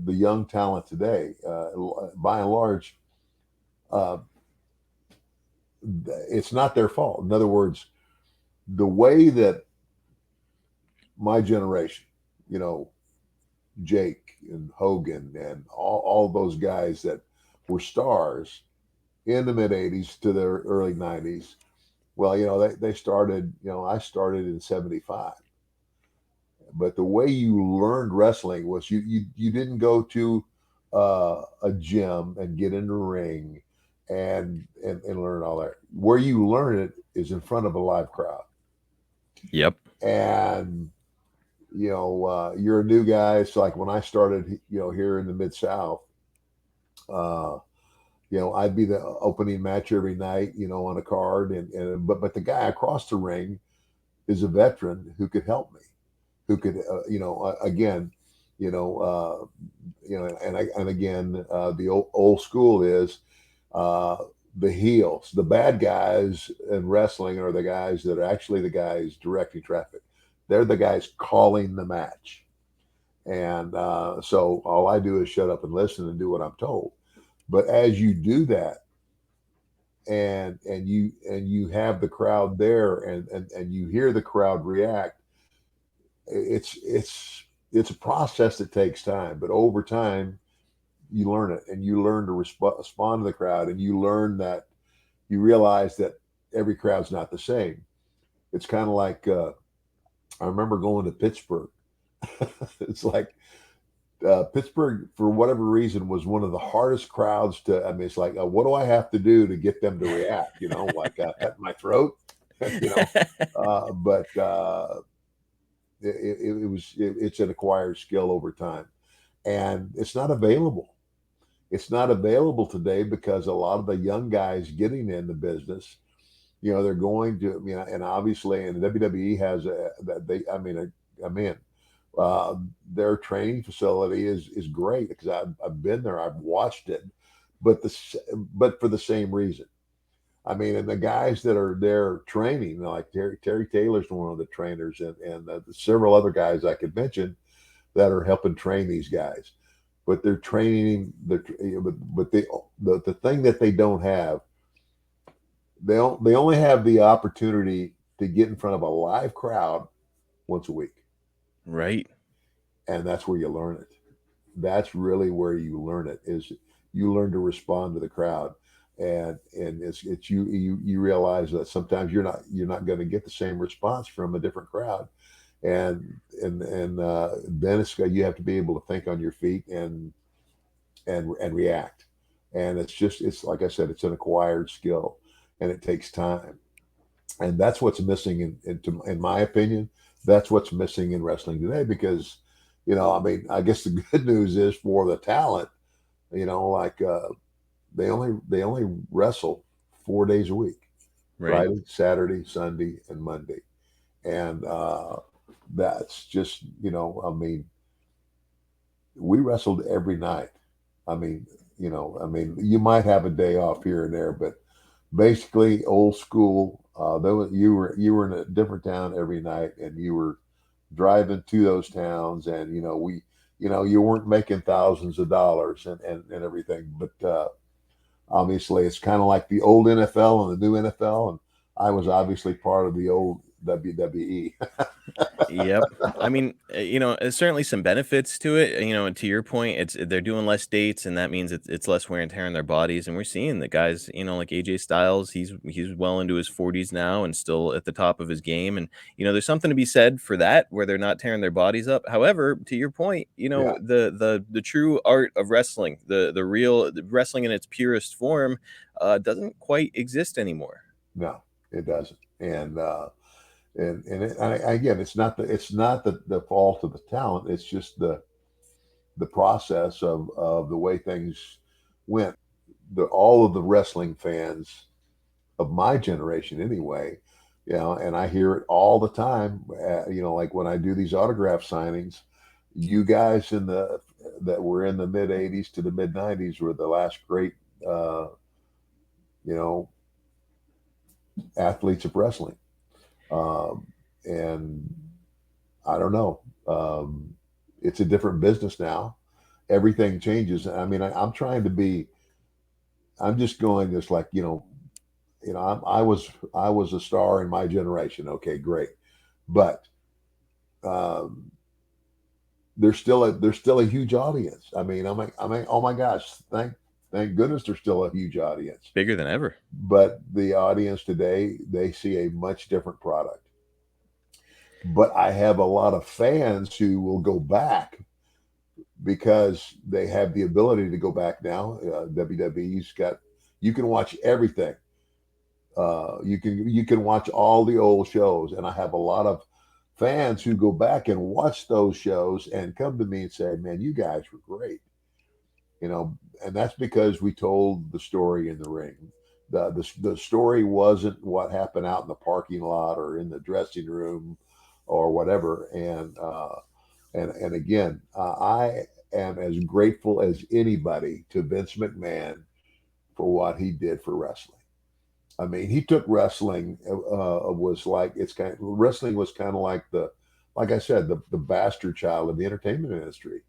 the young talent today, by and large, uh, it's not their fault. In other words, the way that my generation, you know, Jake and Hogan and all those guys that were stars in the mid 80s to the early 90s. Well, they started, I started in 75. But the way you learned wrestling was you didn't go to a gym and get in the ring and learn all that. Where you learn it is in front of a live crowd. Yep. And you're a new guy. It's like when I started, here in the Mid South, uh, I'd be the opening match every night, on a card, but the guy across the ring is a veteran who could help me, who could, again, and again, the old school is uh, the heels, the bad guys in wrestling are the guys that are actually the guys directing traffic. They're the guys calling the match. And so all I do is shut up and listen and do what I'm told. But as you do that, and you have the crowd there, and you hear the crowd react, it's a process that takes time. But over time, you learn it, and you learn to respond to the crowd, and you learn that you realize that every crowd's not the same. It's kind of like I remember going to Pittsburgh. It's like Pittsburgh, for whatever reason, was one of the hardest crowds to. I mean, it's like, what do I have to do to get them to react? Like cut my throat, you know. But it's an acquired skill over time, and it's not available. It's not available today because a lot of the young guys getting in the business, they're going to, and obviously, and the WWE has that they. I mean, I'm in. Their training facility is great because I've been there, I've watched it, but for the same reason. I mean, and the guys that are there training, like Terry Taylor's one of the trainers, and several other guys I could mention that are helping train these guys. But they're training but the thing that they don't have, they only have the opportunity to get in front of a live crowd once a week, Right. and that's where you learn it. That's really where you learn it, is you learn to respond to the crowd. And it's you realize that sometimes you're not going to get the same response from a different crowd, and then you have to be able to think on your feet and react. And it's like I said, it's an acquired skill, and it takes time. And that's what's missing in my opinion. That's what's missing in wrestling today, because I mean, I guess the good news is for the talent, like they only wrestle 4 days a week: Right. Friday, Saturday, Sunday, and Monday. And that's just, I mean, we wrestled every night. I mean, you might have a day off here and there, but basically old school. Though you were in a different town every night, and you were driving to those towns, and you weren't making thousands of dollars and everything, but obviously it's kind of like the old NFL and the new NFL, and I was obviously part of the old WWE. Yep. I mean, there's certainly some benefits to it. And to your point, they're doing less dates, and that means it's less wear and tear on their bodies. And we're seeing the guys, like AJ Styles, he's well into his 40s now and still at the top of his game. And there's something to be said for that, where they're not tearing their bodies up. However, to your point, Yeah, the true art of wrestling, the wrestling in its purest form, doesn't quite exist anymore. no, it doesn't. And again, it's not the fault of the talent. It's just the process of the way things went. All of the wrestling fans of my generation, anyway, and I hear it all the time. Like when I do these autograph signings, you guys that were in the mid '80s to the mid '90s were the last great, uh, you know, athletes of wrestling. And I don't know. It's a different business now, everything changes. I mean, I'm trying to be. I'm just going just like I was a star in my generation. Okay, great, but um, there's still a huge audience. I mean, oh my gosh, thank goodness there's still a huge audience. Bigger than ever. But the audience today, they see a much different product. But I have a lot of fans who will go back because they have the ability to go back now. WWE's got you can watch everything. You can watch all the old shows, and I have a lot of fans who go back and watch those shows and come to me and say, "Man, you guys were great." And that's because we told the story in the ring. The story wasn't what happened out in the parking lot or in the dressing room or whatever. And again, I am as grateful as anybody to Vince McMahon for what he did for wrestling. I mean, he took wrestling was like it's kind of, wrestling was kind of like like I said, the bastard child of the entertainment industry.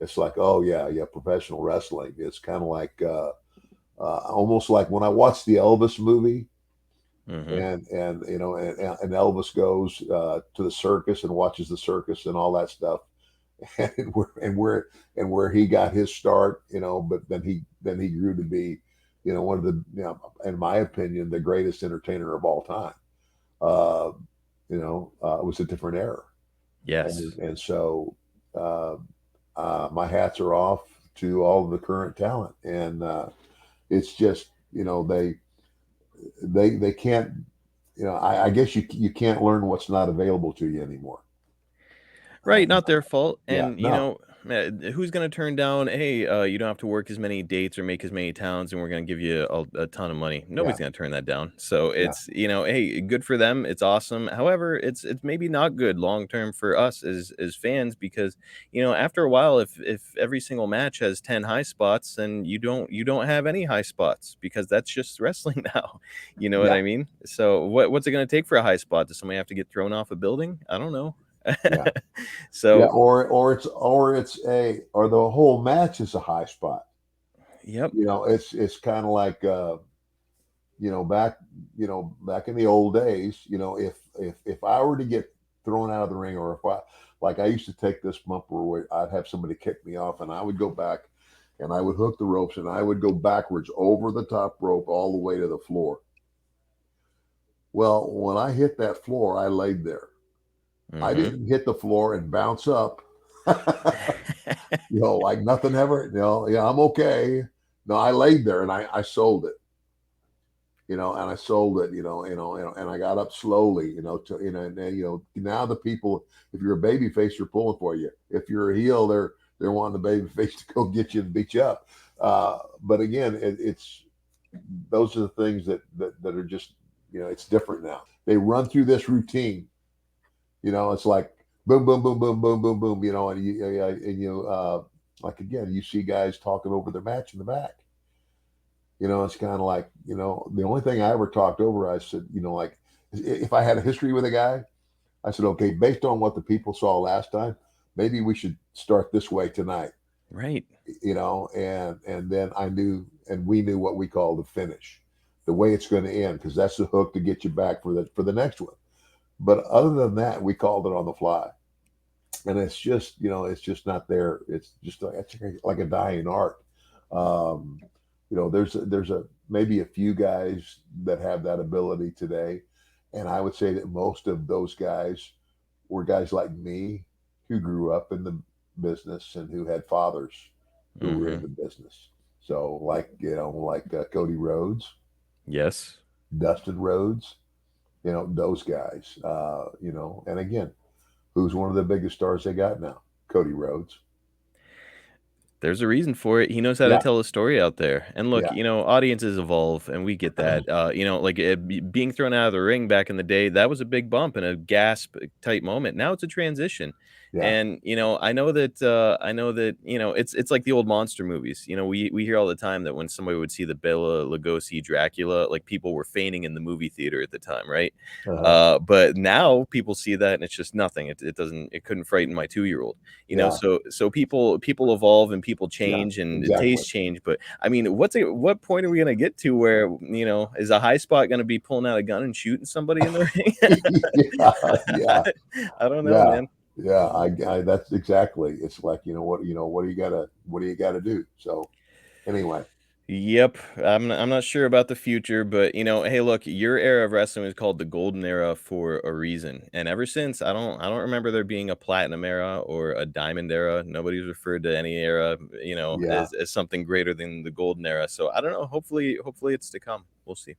It's like, oh yeah, yeah, professional wrestling. It's kind of like almost like when I watched the Elvis movie, Hmm. and and Elvis goes to the circus and watches the circus and all that stuff, and where he got his start, but then he grew to be, one of the, in my opinion, the greatest entertainer of all time. Uh, it was a different era, Yes. and so uh, my hats are off to all of the current talent, and it's just they can't. I guess you can't learn what's not available to you anymore. Right, not their fault, Yeah, and, no, who's gonna turn down, "Hey, you don't have to work as many dates or make as many towns, and we're gonna give you a ton of money." yeah, Nobody's gonna turn that down. So yeah, it's, hey, good for them, it's awesome. However, it's maybe not good long term for us as fans because, after a while, if every single match has 10 high spots, then you don't have any high spots because that's just wrestling now. You know what yeah, I mean? So what's it gonna take for a high spot? Does somebody have to get thrown off a building? I don't know. yeah. Yeah, So or the whole match is a high spot. yep. It's kind of like back back in the old days. If I were to get thrown out of the ring, or if I like I used to take this bumper where I'd have somebody kick me off, and I would go back and I would hook the ropes and I would go backwards over the top rope all the way to the floor. Well, when I hit that floor, I laid there. I Mhm. didn't hit the floor and bounce up. Like nothing ever. Yeah, I'm okay. No, I laid there and I sold it. And I sold it. And I got up slowly. Now the people, if you're a baby face, they're pulling for you. If you're a heel, they're wanting the baby face to go get you and beat you up. But again, it's those are the things that are just it's different now. They run through this routine. It's like boom, boom, boom, boom, boom, boom, boom. Like again, you see guys talking over their match in the back. It's kind of like the only thing I ever talked over. I said, like if I had a history with a guy, I said, okay, based on what the people saw last time, maybe we should start this way tonight. Right. And then I knew, and we knew what we call the finish, the way it's going to end, because that's the hook to get you back for the next one. But other than that, we called it on the fly, and it's just not there. It's just like a dying art. Um, there's a maybe a few guys that have that ability today, and I would say that most of those guys were guys like me who grew up in the business and who had fathers who were in Mhm. the business. So like Cody Rhodes, Yes. Dustin Rhodes, those guys. And again, who's one of the biggest stars they got now? Cody Rhodes. There's a reason for it. He knows how to Yeah, tell a story out there. And look, yeah, audiences evolve, and we get that. Like being thrown out of the ring back in the day, that was a big bump and a gasp type moment. Now it's a transition. Yeah. And, I know that, it's like the old monster movies. We hear all the time that when somebody would see the Bela Lugosi Dracula, like, people were fainting in the movie theater at the time, right? Uh-huh. But now people see that and it's just nothing. It couldn't frighten my 2-year-old. Yeah. So people evolve and people Yeah. change and the Exactly. tastes change. But I mean, what point are we gonna get to where, is a high spot gonna be pulling out a gun and shooting somebody in the ring? Yeah. Yeah. I don't know, Yeah. man. Yeah. That's exactly. It's like, what do you gotta do? So anyway, Yep. I'm not sure about the future, but hey, look, your era of wrestling was called the golden era for a reason. And ever since, I don't remember there being a platinum era or a diamond era. Nobody's referred to any era, yeah. as something greater than the golden era. So I don't know. Hopefully it's to come. We'll see.